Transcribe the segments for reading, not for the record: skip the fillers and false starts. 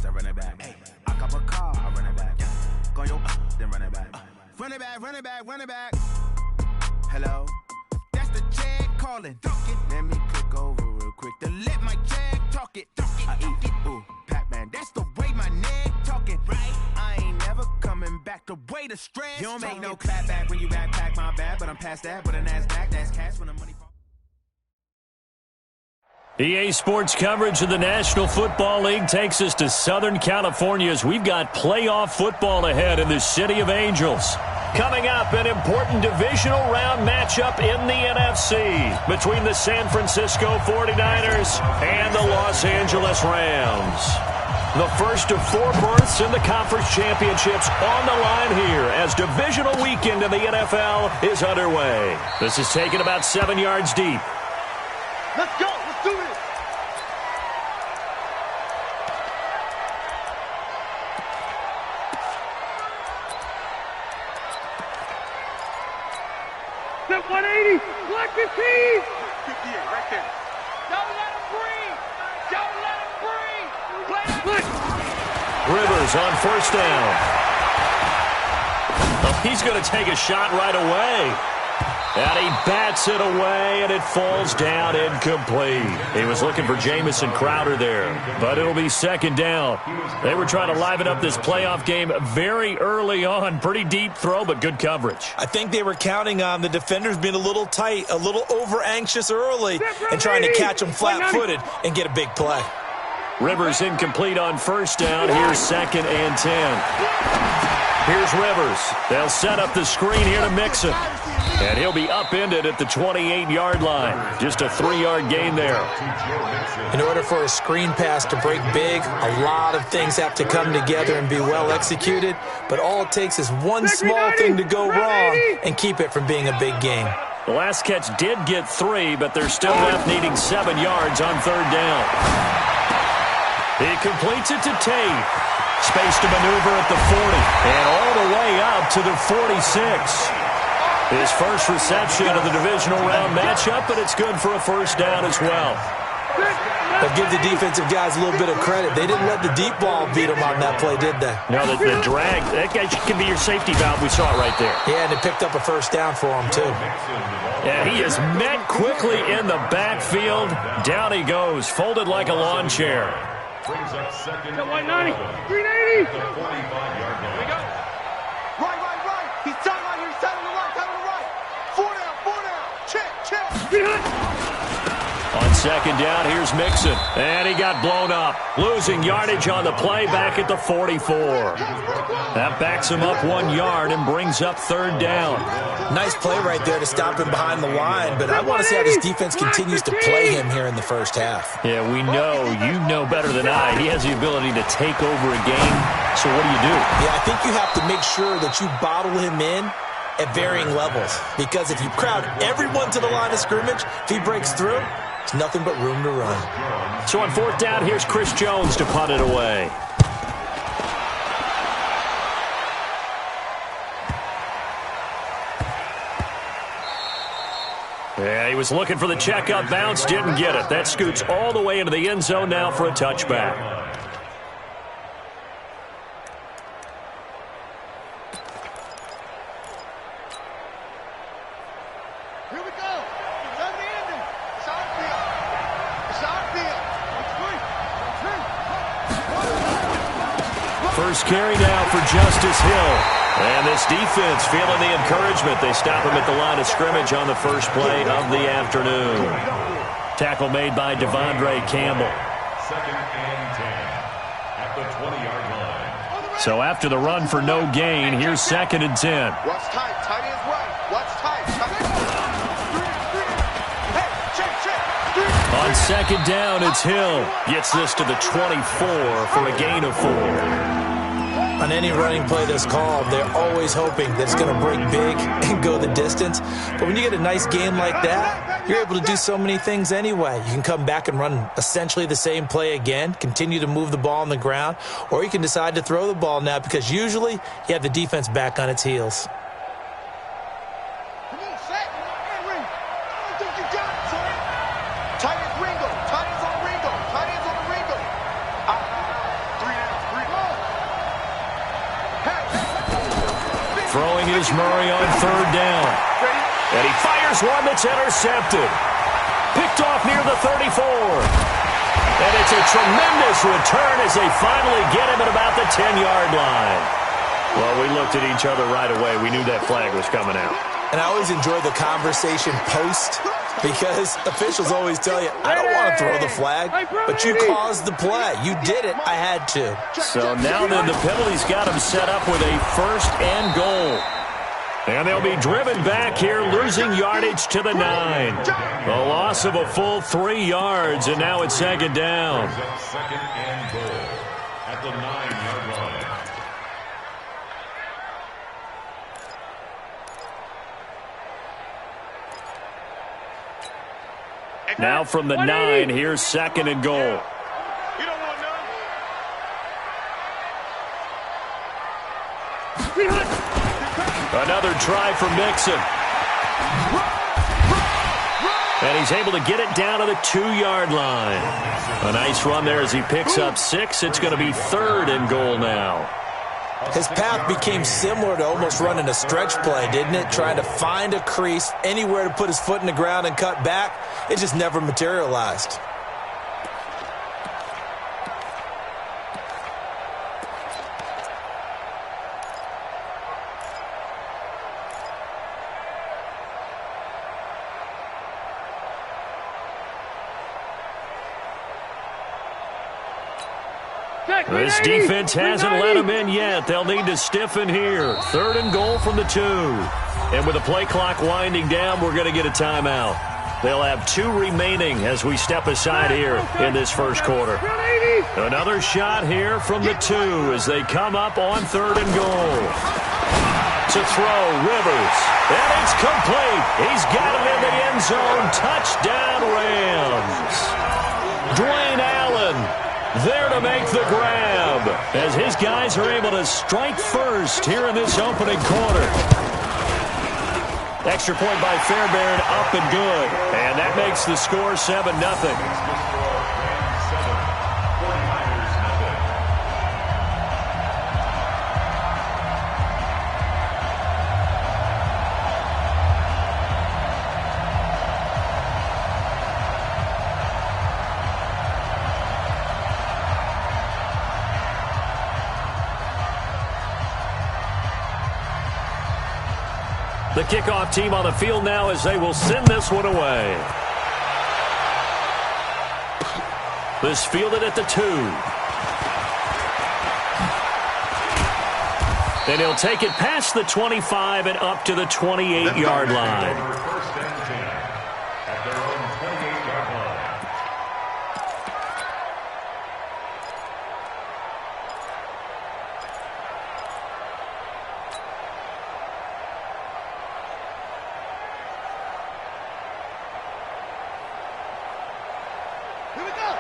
watch that run it back. Hey, I cop a car, I run it back. Go your then run it back. Run it back, run it back, run it back. Hello, that's the check calling. Let me click over real quick to let my check talk it. I eat it, ooh, Pac-Man. That's the way my neck talking. Right, I ain't never coming back. The way the stress. You don't make no clap back when you backpack my bad, but I'm past that. But a NASDAQ, that's cash when the money. EA Sports coverage of the National Football League takes us to Southern California as we've got playoff football ahead in the City of Angels. Coming up, an important divisional round matchup in the NFC between the San Francisco 49ers and the Los Angeles Rams. The first of 4 berths in the conference championships on the line here as divisional weekend in the NFL is underway. This is taken about 7 yards deep. Let's go. Let's do it. Step 180. Block the team. 58 right there. Don't let him breathe. Don't let him breathe. Play. Rivers on first down. Oh, he's going to take a shot right away. And he bats it away, and it falls down incomplete. He was looking for Jamison Crowder there, but it'll be second down. They were trying to liven up this playoff game very early on. Pretty deep throw, but good coverage. I think they were counting on the defenders being a little tight, a little over-anxious early, and trying to catch them flat-footed and get a big play. Rivers incomplete on first down. Here's 2nd and 10. Here's Rivers. They'll set up the screen here to Mixon. And he'll be upended at the 28-yard line. Just a 3-yard gain there. In order for a screen pass to break big, a lot of things have to come together and be well executed. But all it takes is one small thing to go wrong and keep it from being a big game. The last catch did get 3, but they're still left needing 7 yards on third down. He completes it to Tate. Space to maneuver at the 40. And all the way up to the 46. His first reception of the divisional round matchup, but it's good for a first down as well. But give the defensive guys a little bit of credit. They didn't let the deep ball beat them on that play, did they? No, the drag, that guy can be your safety valve. We saw it right there. Yeah, and it picked up a first down for him, too. And he is met quickly in the backfield. Down he goes, folded like a lawn chair. Brings up second. 190. 380. 45-yard line. Here we go. Right. He's tight right here. He's tight on the right. Tight on the right. 4 down. Check. On second down, here's Mixon. And he got blown up. Losing yardage on the play back at the 44. That backs him up 1 yard and brings up third down. Nice play right there to stop him behind the line, but I want to see how this defense continues to play him here in the first half. Yeah, we know. You know better than I. He has the ability to take over a game. So what do you do? Yeah, I think you have to make sure that you bottle him in at varying levels. Because if you crowd everyone to the line of scrimmage, if he breaks through, it's nothing but room to run. So on fourth down, here's Chris Jones to punt it away. Yeah, he was looking for the checkup bounce, didn't get it. That scoots all the way into the end zone now for a touchback. Here we go. It's on the ending. It's on field. It's on field. First carry now for Justice Hill. And this defense feeling the encouragement. They stop him at the line of scrimmage on the first play of the afternoon. Tackle made by Devondre Campbell. 2nd and 10 at the 20-yard line. So after the run for no gain, here's 2nd and 10. Watch tight. Tight ends right. Watch tight. On second down, it's Hill. Gets this to the 24 for a gain of 4. On any running play that's called, they're always hoping that it's going to break big and go the distance. But when you get a nice game like that, you're able to do so many things anyway. You can come back and run essentially the same play again, continue to move the ball on the ground, or you can decide to throw the ball now because usually you have the defense back on its heels. throwing is Murray on third down. And he fires one that's intercepted. Picked off near the 34. And it's a tremendous return as they finally get him at about the 10-yard line. Well, we looked at each other right away. We knew that flag was coming out. And I always enjoy the conversation post because officials always tell you, I don't want to throw the flag, but you caused the play. You did it. I had to. So now then the penalty's got him set up with a 1st and goal. And they'll be driven back here, losing yardage to the 9. A loss of a full 3 yards, and now it's 2nd down. 2nd and goal at the 9-yard line. Now from the 9, here's 2nd and goal. You don't want none. Another try for Mixon. And he's able to get it down to the 2-yard line. A nice run there as he picks up 6. It's going to be 3rd and goal now. His path became similar to almost running a stretch play, didn't it? Trying to find a crease, anywhere to put his foot in the ground and cut back. It just never materialized. This defense hasn't let him in yet. They'll need to stiffen here. 3rd and goal from the 2. And with the play clock winding down, we're going to get a timeout. They'll have 2 remaining as we step aside here in this first quarter. Another shot here from the 2 as they come up on 3rd and goal. To throw, Rivers. And it's complete. He's got it in the end zone. Touchdown, Rams. Dwayne Allen there to make the grab as his guys are able to strike first here in this opening quarter. Extra point by Fairbairn, up and good. And that makes the score 7-0. The kickoff team on the field now as they will send this one away. This fielded at the 2. And he'll take it past the 25 and up to the 28-yard line. First and 10 at their own 28-yard line.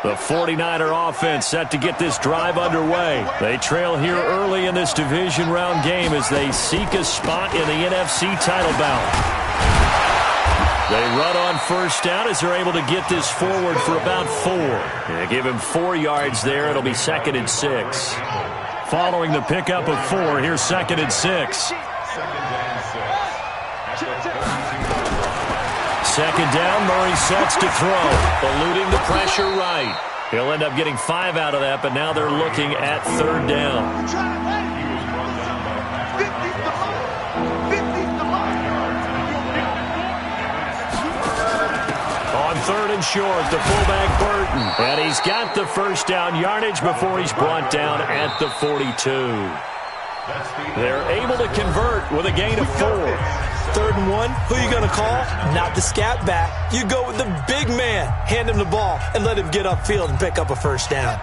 The 49er offense set to get this drive underway. They trail here early in this division round game as they seek a spot in the NFC title bout. They run on first down as they're able to get this forward for about 4. They give him 4 yards there. It'll be 2nd and 6. Following the pickup of 4, here's 2nd and 6. Second down, Murray sets to throw, eluding the pressure right. He'll end up getting 5 out of that, but now they're looking at 3rd down. On 3rd and short, the fullback Burton. And he's got the first down yardage before he's brought down at the 42. They're able to convert with a gain of 4. 3rd and 1, who are you going to call? Not the scat back. You go with the big man. Hand him the ball and let him get upfield and pick up a first down.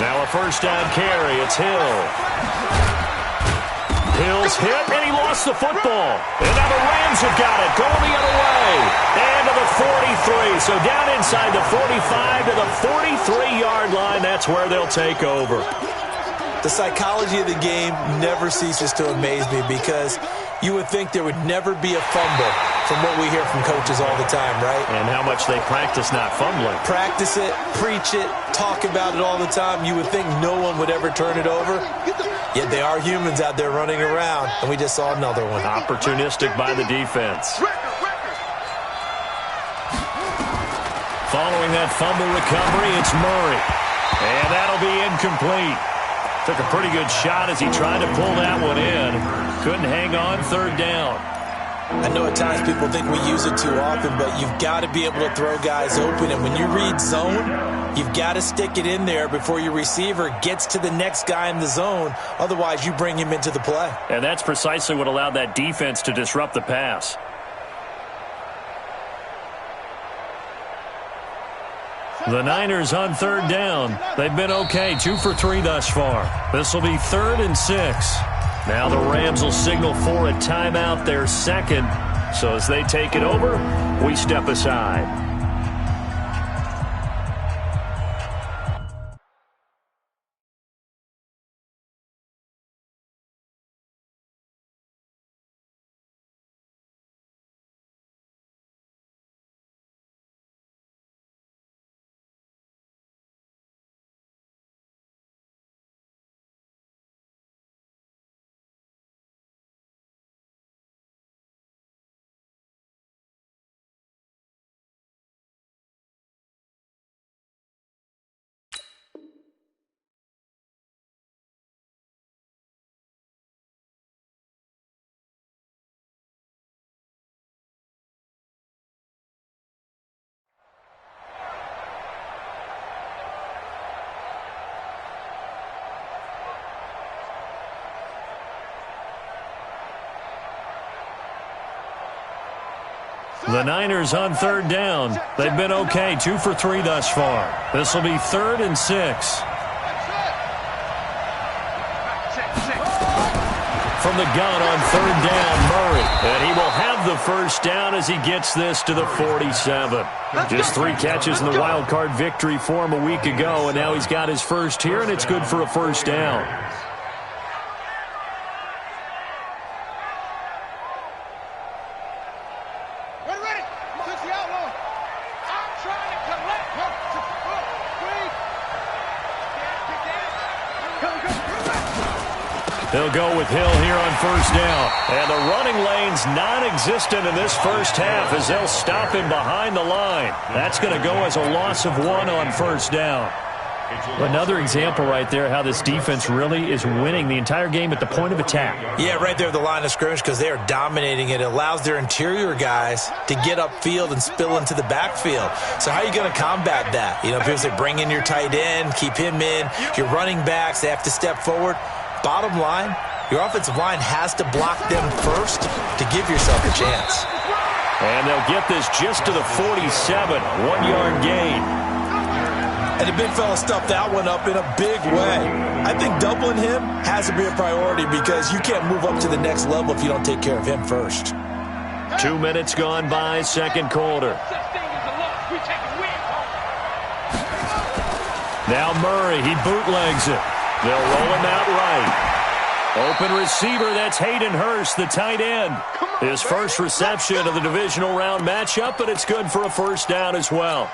Now a first down carry. It's Hill. Hill's hit, and he lost the football. And now the Rams have got it, going the other way. And to the 43. So down inside the 45 to the 43-yard line. That's where they'll take over. The The psychology of the game never ceases to amaze me because you would think there would never be a fumble from what we hear from coaches all the time, right? And how much they practice not fumbling. Practice it, preach it, talk about it all the time. You would think no one would ever turn it over. Yet they are humans out there running around, and we just saw another one. Opportunistic by the defense. Following that fumble recovery, it's Murray. And that'll be incomplete. Took a pretty good shot as he tried to pull that one in. Couldn't hang on, third down. I know at times people think we use it too often, but you've got to be able to throw guys open. And when you read zone, you've got to stick it in there before your receiver gets to the next guy in the zone. Otherwise, you bring him into the play. And that's precisely what allowed that defense to disrupt the pass. The Niners on third down. They've been okay, 2 for 3 thus far. This will be 3rd and 6. Now the Rams will signal for a timeout, their second. So as they take it over, we step aside. The Niners on third down. They've been okay, 2 for 3 thus far. This will be 3rd and 6. From the gun on third down, Murray. And he will have the first down as he gets this to the 47. Just 3 catches in the wild card victory for him a week ago, and now he's got his first here, and it's good for a first down. They'll go with Hill here on first down. And the running lane's non-existent in this first half as they'll stop him behind the line. That's going to go as a loss of 1 on first down. Another example right there how this defense really is winning the entire game at the point of attack. Yeah, right there at the line of scrimmage because they are dominating it. It allows their interior guys to get upfield and spill into the backfield. So how are you going to combat that? You know, people say bring in your tight end, keep him in. Your running backs, they have to step forward. Bottom line, your offensive line has to block them first to give yourself a chance. And they'll get this just to the 47, 1-yard gain. And the big fella stuffed that one up in a big way. I think doubling him has to be a priority because you can't move up to the next level if you don't take care of him first. 2 minutes gone by, second quarter. Now Murray, he bootlegs it. They'll roll him out right. Open receiver, that's Hayden Hurst, the tight end. His first reception of the divisional round matchup, but it's good for a first down as well.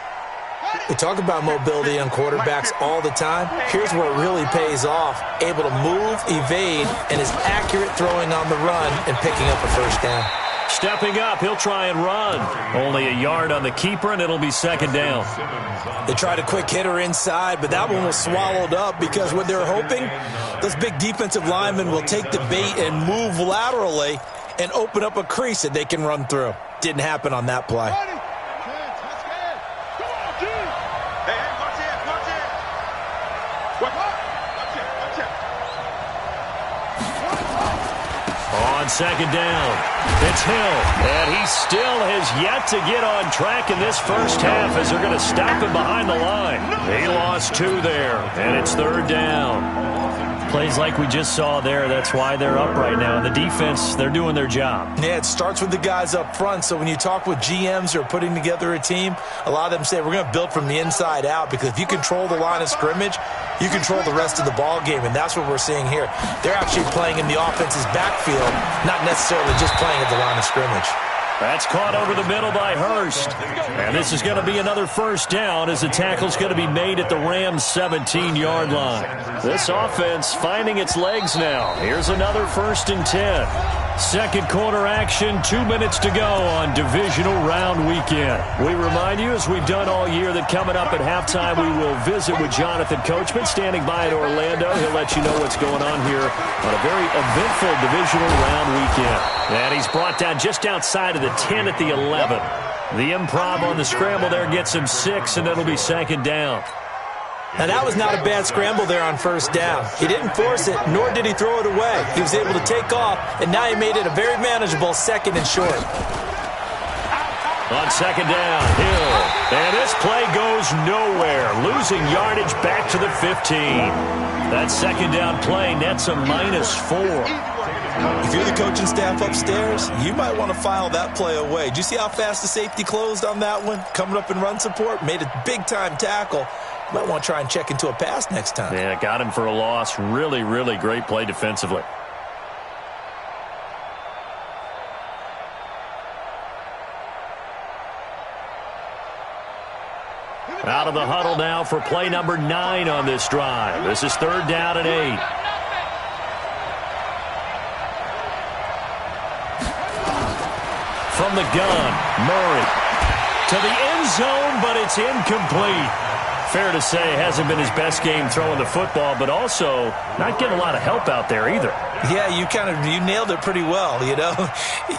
We talk about mobility on quarterbacks all the time. Here's where it really pays off. Able to move, evade, and is accurate throwing on the run and picking up a first down. Stepping up, he'll try and run. Only a yard on the keeper, and it'll be second down. They tried a quick hitter inside, but that one was swallowed up because what they're hoping, those big defensive linemen will take the bait and move laterally and open up a crease that they can run through. Didn't happen on that play. On second down, it's Hill, and he still has yet to get on track in this first half as they're going to stop him behind the line. He lost 2 there, and it's third down. Plays like we just saw there. That's why they're up right now. And the defense, they're doing their job. Yeah, it starts with the guys up front. So when you talk with GMs who are putting together a team, a lot of them say we're going to build from the inside out, because if you control the line of scrimmage, you control the rest of the ball game, and that's what we're seeing here. They're actually playing in the offense's backfield, not necessarily just playing at the line of scrimmage. That's caught over the middle by Hurst. And this is going to be another first down as the tackle's going to be made at the Rams' 17-yard line. This offense finding its legs now. Here's another 1st and 10. Second quarter action, 2 minutes to go on divisional round weekend. We remind you, as we've done all year, that coming up at halftime we will visit with Jonathan Coachman standing by in Orlando. He'll let you know what's going on here on a very eventful divisional round weekend. And he's brought down just outside of the 10 at the 11. The improv on the scramble there gets him 6, and it'll be 2nd down. Now, that was not a bad scramble there on 1st down. He didn't force it, nor did he throw it away. He was able to take off, and now he made it a very manageable 2nd and short. On 2nd down, Hill. And this play goes nowhere. Losing yardage back to the 15. That 2nd down play nets a -4. If you're the coaching staff upstairs, you might want to file that play away. Did you see how fast the safety closed on that one? Coming up in run support, made a big-time tackle. You might want to try and check into a pass next time. Yeah, got him for a loss. Really, really great play defensively. Out of the huddle now for play number 9 on this drive. This is 3rd down and 8. From the gun, Murray to the end zone, but it's incomplete. Fair to say, hasn't been his best game throwing the football, but also not getting a lot of help out there either. Yeah, you nailed it pretty well, you know.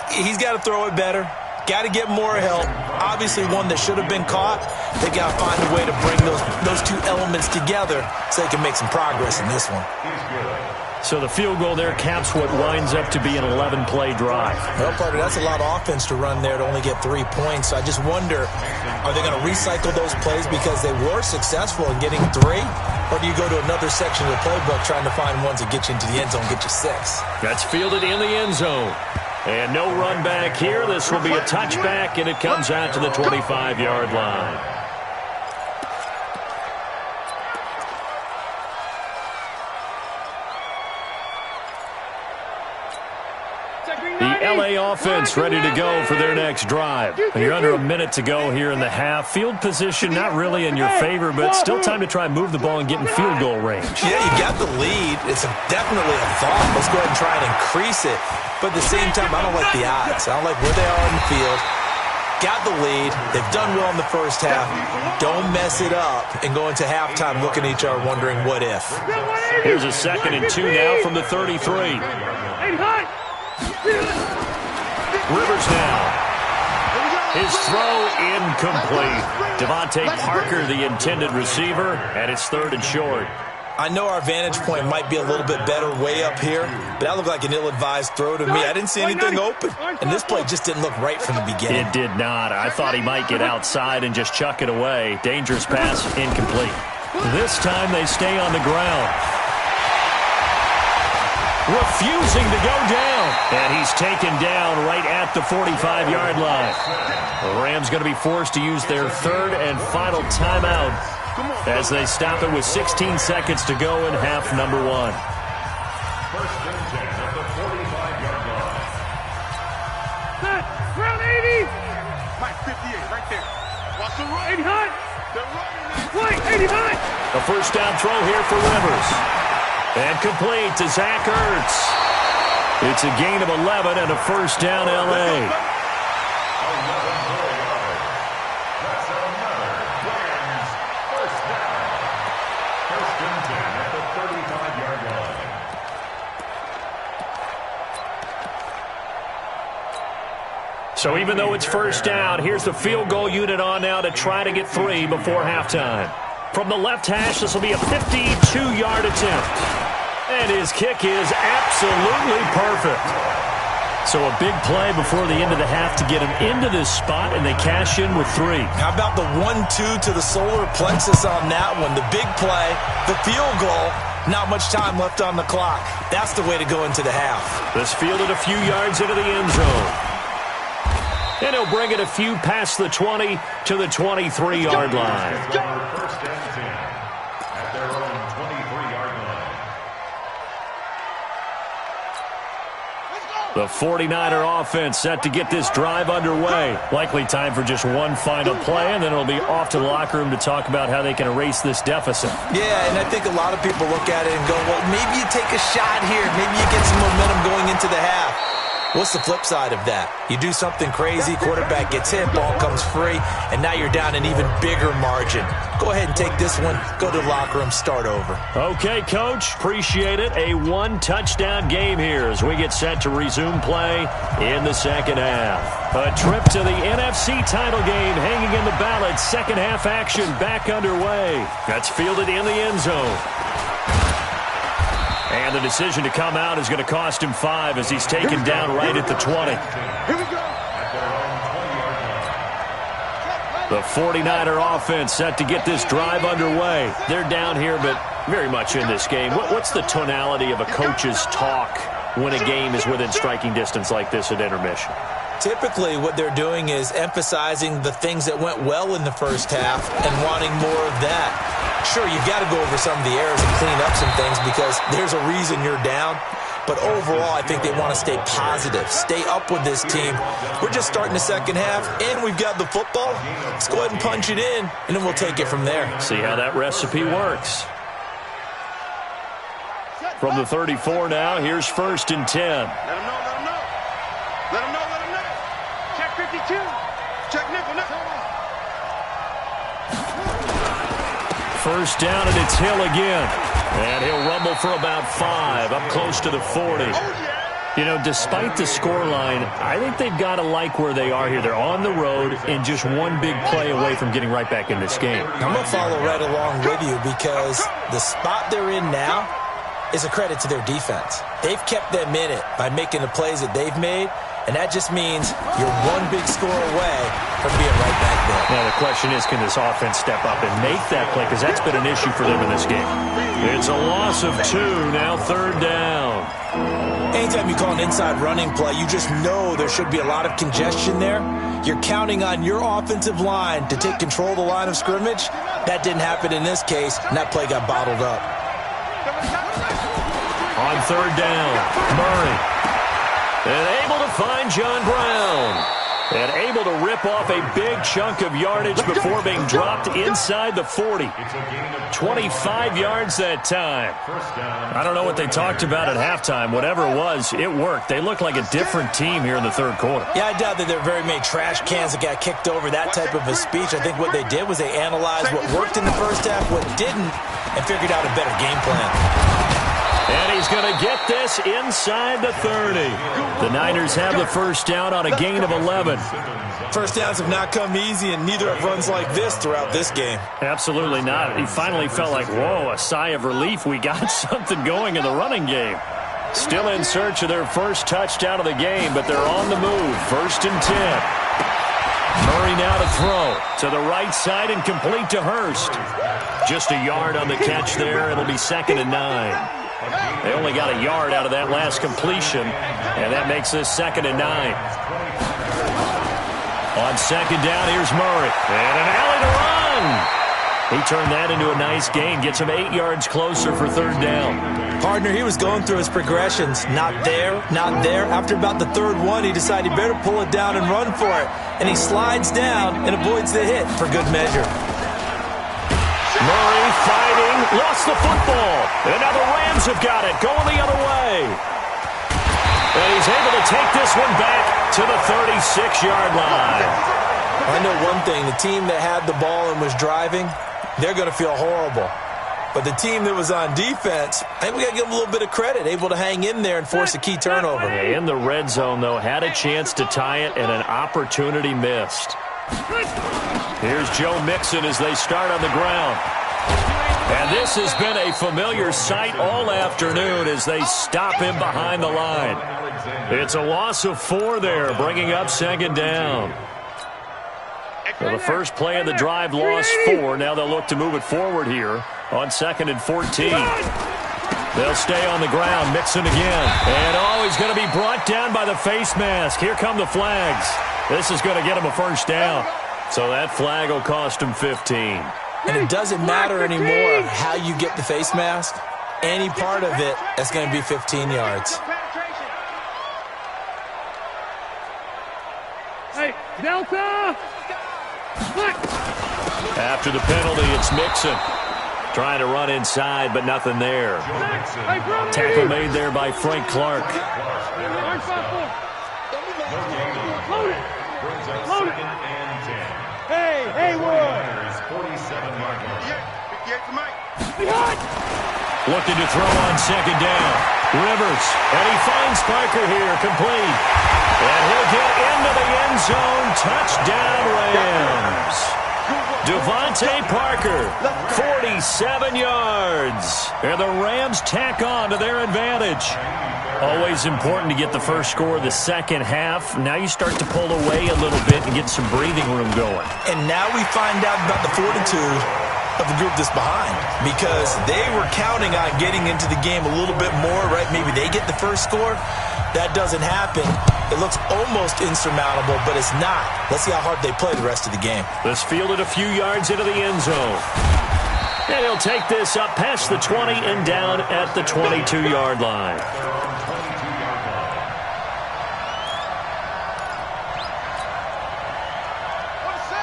He's got to throw it better. Got to get more help. Obviously, one that should have been caught. They got to find a way to bring those two elements together so they can make some progress in this one. So the field goal there caps what winds up to be an 11-play drive. Well, Parker, that's a lot of offense to run there to only get 3 points. So I just wonder, are they going to recycle those plays because they were successful in getting 3? Or do you go to another section of the playbook trying to find ones that get you into the end zone and get you 6? That's fielded in the end zone. And no run back here. This will be a touchback, and it comes out to the 25-yard line. The LA offense ready to go for their next drive. And you're under a minute to go here in the half. Field position not really in your favor, but still time to try and move the ball and get in field goal range. Yeah, you got the lead. It's definitely a thought. Let's go ahead and try and increase it. But at the same time, I don't like the odds. I don't like where they are on the field. Got the lead. They've done well in the first half. Don't mess it up and go into halftime looking at each other wondering what if. Here's a 2nd and 2 now from the 33. Rivers now. His throw incomplete. Devontae Parker, the intended receiver, and it's 3rd and short. I know our vantage point might be a little bit better way up here, but that looked like an ill-advised throw to me. I didn't see anything open, and this play just didn't look right from the beginning. It did not. I thought he might get outside and just chuck it away. Dangerous pass, incomplete. This time they stay on the ground. Refusing to go down. And he's taken down right at the 45-yard line. The Rams going to be forced to use their 3rd and final timeout as they stop it with 16 seconds to go in half number 1. 1st and 10 at the 45-yard line. Set. Round 80. Mike 58 right there. Watch the run. 80 high. They're running. Wait, 80 high. A first down throw here for Rivers. And complete to Zach Ertz. It's a gain of 11 and a first down, L.A. That's another Rams first down. 1st and 10 at the 35-yard line. So even though it's first down, here's the field goal unit on now to try to get 3 before halftime. From the left hash, this will be a 52-yard attempt. And his kick is absolutely perfect. So a big play before the end of the half to get him into this spot, and they cash in with 3. How about the 1-2 to the solar plexus on that one? The big play, the field goal, Not much time left on the clock. That's the way to go into the half. This fielded a few yards into the end zone. And he'll bring it a few past the 20 to the 23-yard line. First and 10 at their own 23-yard line. The 49er offense set to get this drive underway. Likely time for just one final play, and then it'll be off to the locker room to talk about how they can erase this deficit. Yeah, and I think a lot of people look at it and go, well, maybe you take a shot here. Maybe you get some momentum going into the half. What's the flip side of that? You do something crazy, quarterback gets hit, ball comes free, and now you're down an even bigger margin. Go ahead and take this one, go to the locker room, start over. Okay, Coach, appreciate it. A one-touchdown game here as we get set to resume play in the second half. A trip to the NFC title game hanging in the balance. Second half action back underway. That's fielded in the end zone. And the decision to come out is going to cost him 5 as he's taken down right at the 20. Here we go. The 49er offense set to get this drive underway. They're down here, but very much in this game. What's the tonality of a coach's talk when a game is within striking distance like this at intermission? Typically, what they're doing is emphasizing the things that went well in the first half and wanting more of that. Sure, you've got to go over some of the errors and clean up some things because there's a reason you're down. But overall, I think they want to stay positive, stay up with this team. We're just starting the second half, and we've got the football. Let's go ahead and punch it in, and then we'll take it from there. See how that recipe works. From the 34 now, here's 1st and 10. Let him know, let him know. Let him know, let him know. Check 52. Check nickel, nickel. First down, and it's Hill again. And he'll rumble for about 5, up close to the 40. You know, despite the scoreline, I think they've got to like where they are here. They're on the road and just one big play away from getting right back in this game. I'm going to follow right along with you because the spot they're in now is a credit to their defense. They've kept them in it by making the plays that they've made, and that just means you're one big score away from being right back there. Now, the question is, can this offense step up and make that play? Because that's been an issue for them in this game. It's a loss of 2, now 3rd down. Anytime you call an inside running play, you just know there should be a lot of congestion there. You're counting on your offensive line to take control of the line of scrimmage. That didn't happen in this case, and that play got bottled up. On 3rd down, Murray. And able to find John Brown. And able to rip off a big chunk of yardage before being dropped inside the 40. 25 yards that time. I don't know what they talked about at halftime. Whatever it was, it worked. They look like a different team here in the 3rd quarter. Yeah, I doubt that there are very many trash cans that got kicked over, that type of a speech. I think what they did was they analyzed what worked in the first half, what didn't, and figured out a better game plan. And he's going to get this inside the 30. The Niners have the first down on a gain of 11. First downs have not come easy, and neither have runs like this throughout this game. Absolutely not. He finally felt like, whoa, a sigh of relief. We got something going in the running game. Still in search of their first touchdown of the game, but they're on the move. 1st and 10. Murray now to throw to the right side and complete to Hurst. Just a yard on the catch there. It'll be 2nd and 9. They only got a yard out of that last completion, and that makes this 2nd and 9. On 2nd down, here's Murray. And an alley to run. He turned that into a nice gain, gets him 8 yards closer for 3rd down. Partner, he was going through his progressions. Not there, not there. After about the 3rd one, he decided he better pull it down and run for it. And he slides down and avoids the hit for good measure. Murray fighting, lost the football. And now the Rams have got it, going the other way. And he's able to take this one back to the 36-yard line. I know one thing, the team that had the ball and was driving, they're going to feel horrible. But the team that was on defense, I think we got to give them a little bit of credit, able to hang in there and force a key turnover. In the red zone, though, had a chance to tie it and an opportunity missed. Here's Joe Mixon as they start on the ground. And this has been a familiar sight all afternoon as they stop him behind the line. It's a loss of 4 there, bringing up 2nd down. Well, the first play of the drive lost 4. Now they'll look to move it forward here on 2nd and 14. They'll stay on the ground. Mixon again. And, he's going to be brought down by the face mask. Here come the flags. This is going to get him a first down. So that flag will cost him 15. And it doesn't matter anymore how you get the face mask. Any part of it, that's going to be 15 yards. Hey, Delta! After the penalty, it's Mixon. Trying to run inside, but nothing there. Tackle made there by Frank Clark. Hey, Wood! Looking to throw on second down. Rivers, and he finds Parker here, complete. And he'll get into the end zone. Touchdown, Rams. Devontae Parker, 47 yards. And the Rams tack on to their advantage. Always important to get the first score of the second half. Now you start to pull away a little bit and get some breathing room going. And now we find out about the fortitude of the group that's behind, because they were counting on getting into the game a little bit more, right? Maybe they get the first score. That doesn't happen. It looks almost insurmountable, but it's not. Let's see how hard they play the rest of the game. This fielded a few yards into the end zone. And he'll take this up past the 20 and down at the 22-yard line.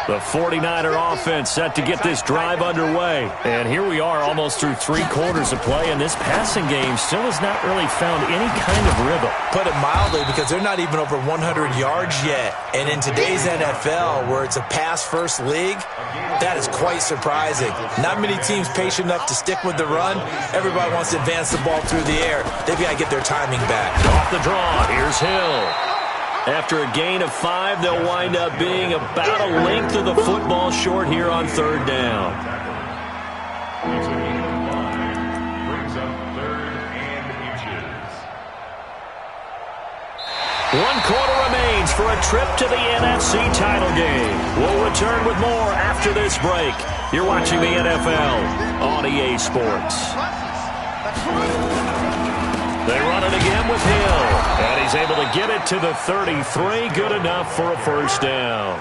The 49er offense set to get this drive underway. And here we are almost through 3 quarters of play, and this passing game still has not really found any kind of rhythm. Put it mildly, because they're not even over 100 yards yet. And in today's NFL, where it's a pass-first league, that is quite surprising. Not many teams patient enough to stick with the run. Everybody wants to advance the ball through the air. They've got to get their timing back. Off the draw, here's Hill. After a gain of 5, they'll wind up being about a length of the football short here on third down. Brings up 3rd and inches. 1 quarter remains for a trip to the NFC title game. We'll return with more after this break. You're watching the NFL on EA Sports. They run it again with Hill, and he's able to get it to the 33. Good enough for a first down.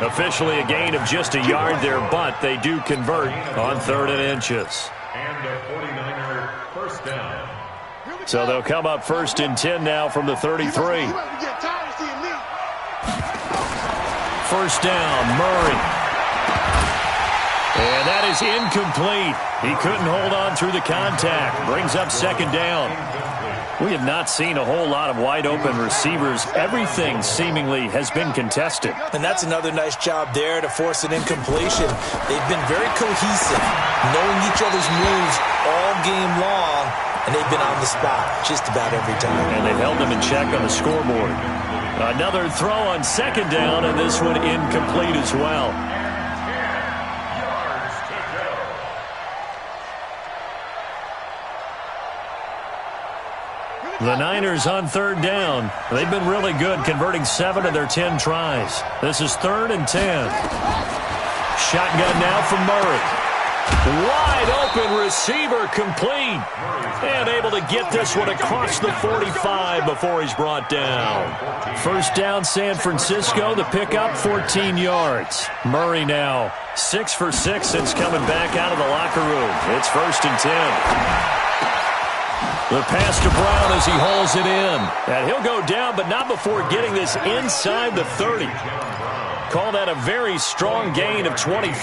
Officially a gain of just a yard there, but they do convert on 3rd and inches. And a 49er first down. So they'll come up 1st and 10 now from the 33. First down, Murray. And that is incomplete. He couldn't hold on through the contact. Brings up 2nd down. We have not seen a whole lot of wide-open receivers. Everything seemingly has been contested. And that's another nice job there to force an incompletion. They've been very cohesive, knowing each other's moves all game long, and they've been on the spot just about every time. And they've held them in check on the scoreboard. Another throw on 2nd down, and this one incomplete as well. The Niners on 3rd down. They've been really good, converting 7 of their 10 tries. This is 3rd and 10. Shotgun now from Murray. Wide open receiver, complete. And able to get this one across the 45 before he's brought down. First down, San Francisco. The pickup, 14 yards. Murray now 6 for 6 since coming back out of the locker room. It's 1st and 10. The pass to Brown as he hauls it in. And he'll go down, but not before getting this inside the 30. Call that a very strong gain of 24.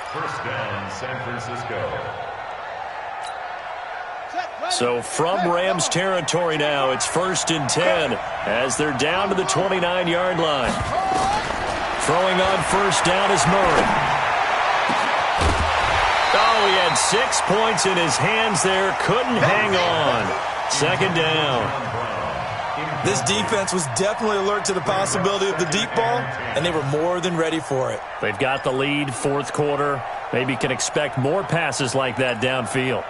First down, San Francisco. So from Rams territory now, it's 1st and 10 as they're down to the 29-yard line. Throwing on 1st down is Murray. Oh, he had 6 points in his hands there. Couldn't hang on. 2nd down. This defense was definitely alert to the possibility of the deep ball, and they were more than ready for it. They've got the lead, 4th quarter. Maybe can expect more passes like that downfield.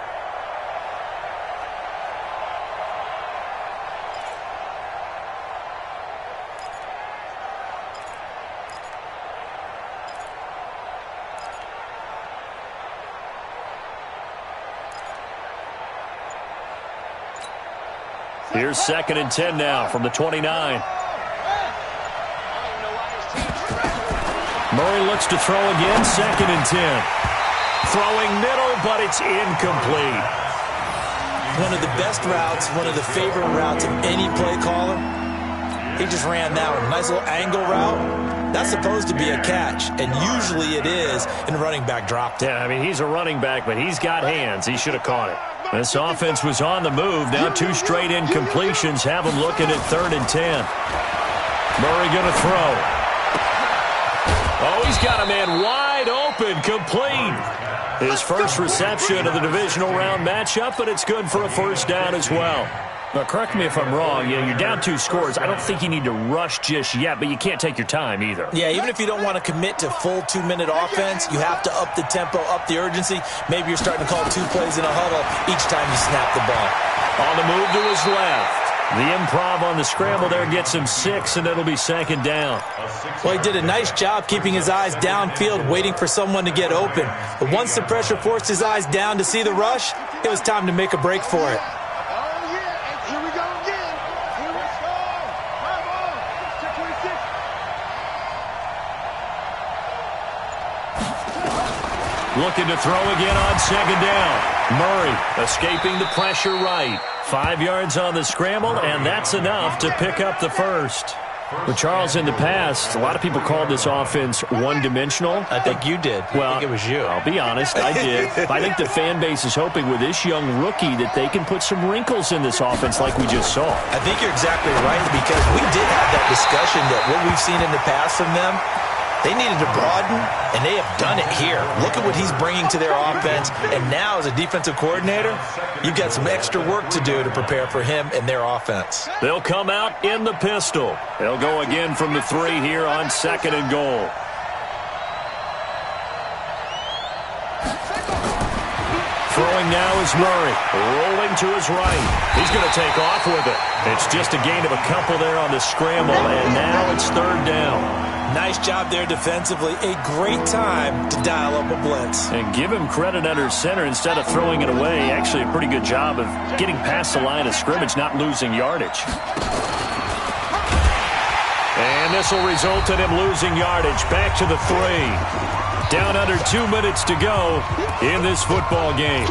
Here's 2nd and 10 now from the 29. Murray looks to throw again, 2nd and 10. Throwing middle, but it's incomplete. One of the best routes, one of the favorite routes of any play caller. He just ran that one. Nice little angle route. That's supposed to be a catch, and usually it is, and the running back dropped it. Yeah, I mean, he's a running back, but he's got hands. He should have caught it. This offense was on the move. Now 2 straight incompletions have them looking at 3rd and 10. Murray going to throw. Oh, he's got a man wide open, complete. His first reception of the divisional round matchup, but it's good for a first down as well. Now, correct me if I'm wrong. Yeah, you're down 2 scores. I don't think you need to rush just yet, but you can't take your time either. Yeah, even if you don't want to commit to full 2-minute offense, you have to up the tempo, up the urgency. Maybe you're starting to call 2 plays in a huddle each time you snap the ball. On the move to his left. The improv on the scramble there gets him 6, and it'll be 2nd down. Well, he did a nice job keeping his eyes downfield, waiting for someone to get open. But once the pressure forced his eyes down to see the rush, it was time to make a break for it. Looking to throw again on 2nd down. Murray escaping the pressure right. 5 yards on the scramble, and that's enough to pick up the first. But Charles, in the past, a lot of people called this offense one-dimensional. I think you did. Well, I think it was you. I'll be honest, I did. I think the fan base is hoping with this young rookie that they can put some wrinkles in this offense like we just saw. I think you're exactly right, because we did have that discussion that what we've seen in the past from them, they needed to broaden, and they have done it here. Look at what he's bringing to their offense, and now as a defensive coordinator, you've got some extra work to do to prepare for him and their offense. They'll come out in the pistol. They'll go again from the 3 here on 2nd and goal. Throwing now is Murray, rolling to his right. He's going to take off with it. It's just a gain of a couple there on the scramble, and now it's 3rd down. Nice job there defensively. A great time to dial up a blitz. And give him credit under center instead of throwing it away. Actually a pretty good job of getting past the line of scrimmage, not losing yardage. And this will result in him losing yardage. Back to the 3. Down under 2 minutes to go in this football game.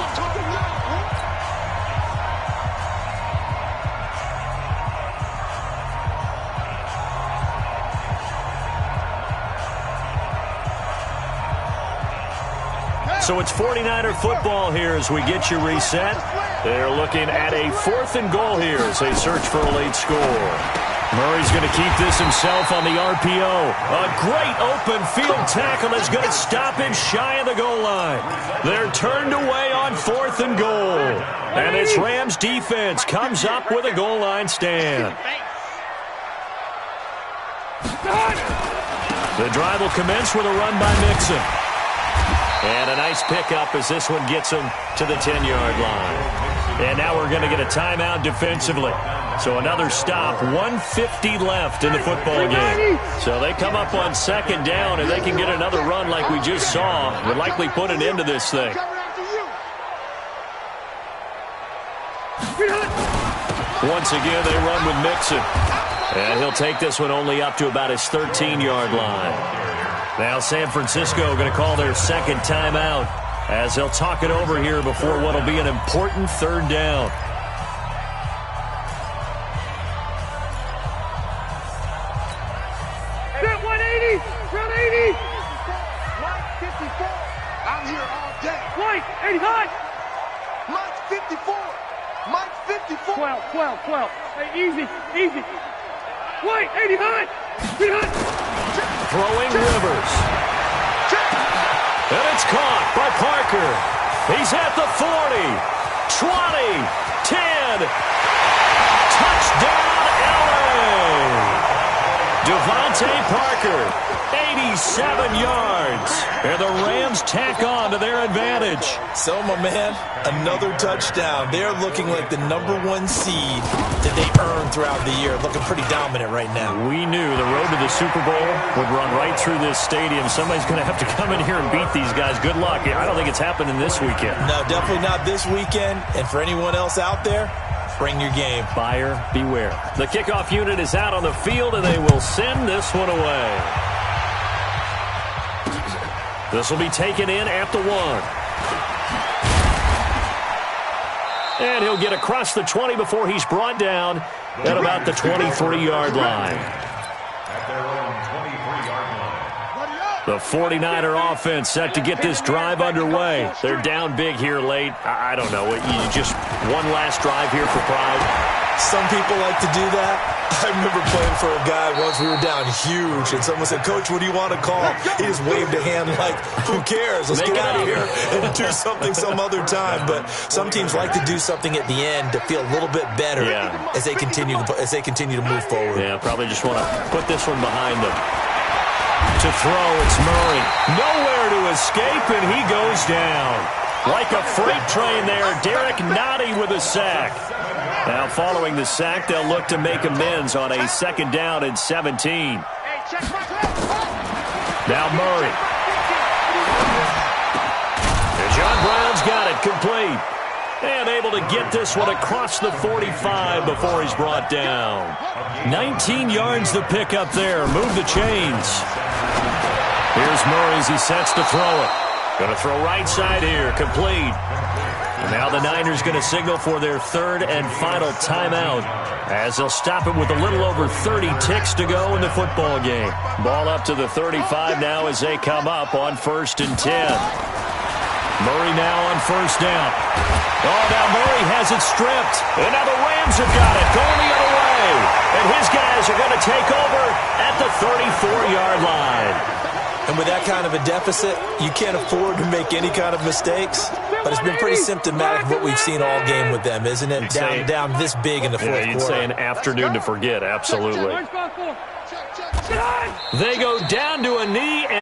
So it's 49er football here as we get you reset. They're looking at a 4th and goal here as they search for a late score. Murray's going to keep this himself on the RPO. A great open field tackle is going to stop him shy of the goal line. They're turned away on 4th and goal. And this Rams defense comes up with a goal line stand. The drive will commence with a run by Mixon. And a nice pickup as this one gets him to the 10-yard line. And now we're going to get a timeout defensively. So another stop, 1:50 left in the football game. So they come up on 2nd down, and they can get another run like we just saw. Would likely put an end to this thing. Once again, they run with Mixon. And he'll take this one only up to about his 13-yard line. Now San Francisco going to call their 2nd timeout as they'll talk it over here before what will be an important 3rd down. Set 180! 180! Mike 54! I'm here all day. Mike, 80 hot! Mike 54! Mike 54! 12. Hey, easy. White, 80 hot! 80 hot! Throwing Rivers. And it's caught by Parker. He's at the 40, 20, 10. Touchdown, LA! Devontae Parker, 87 yards. And the Rams tack on to their advantage. So, my man, another touchdown. They're looking like the #1 seed that they earned throughout the year. Looking pretty dominant right now. We knew the road to the Super Bowl would run right through this stadium. Somebody's going to have to come in here and beat these guys. Good luck. I don't think it's happening this weekend. No, definitely not this weekend. And for anyone else out there, Bring your game. Buyer beware. The kickoff unit is out on the field, and they will send this one away. This will be taken in at the 1. And he'll get across the 20 before he's brought down at about the 23-yard line. At their own 23-yard line. The 49er offense set to get this drive underway. They're down big here late. I don't know. You just one last drive here for pride. Some people like to do that. I remember playing for a guy once. We were down huge, and someone said, "Coach, what do you want to call?" He just waved a hand like, "Who cares? Let's get out of here and do something some other time." But some teams like to do something at the end to feel a little bit better as they continue to move forward. Yeah, probably just want to put this one behind them. To throw, it's Murray. Nowhere to escape, and he goes down. Like a freight train there, Derek Nottie with a sack. Now following the sack, they'll look to make amends on a 2nd down and 17. Now Murray. And John Brown's got it complete. And able to get this one across the 45 before he's brought down. 19 yards to pick up there. Move the chains. Here's Murray as he sets to throw it. Going to throw right side here. Complete. And now the Niners going to signal for their 3rd and final timeout as they'll stop it with a little over 30 ticks to go in the football game. Ball up to the 35 now as they come up on 1st and 10. Murray now on 1st down. Oh, now Murray has it stripped. And now the Rams have got it going the other way. And his guys are going to take over at the 34-yard line. And with that kind of a deficit, you can't afford to make any kind of mistakes. But it's been pretty symptomatic of what we've seen all game with them, isn't it? Down this big in the fourth quarter. You'd say an afternoon to forget, absolutely. They go down to a knee.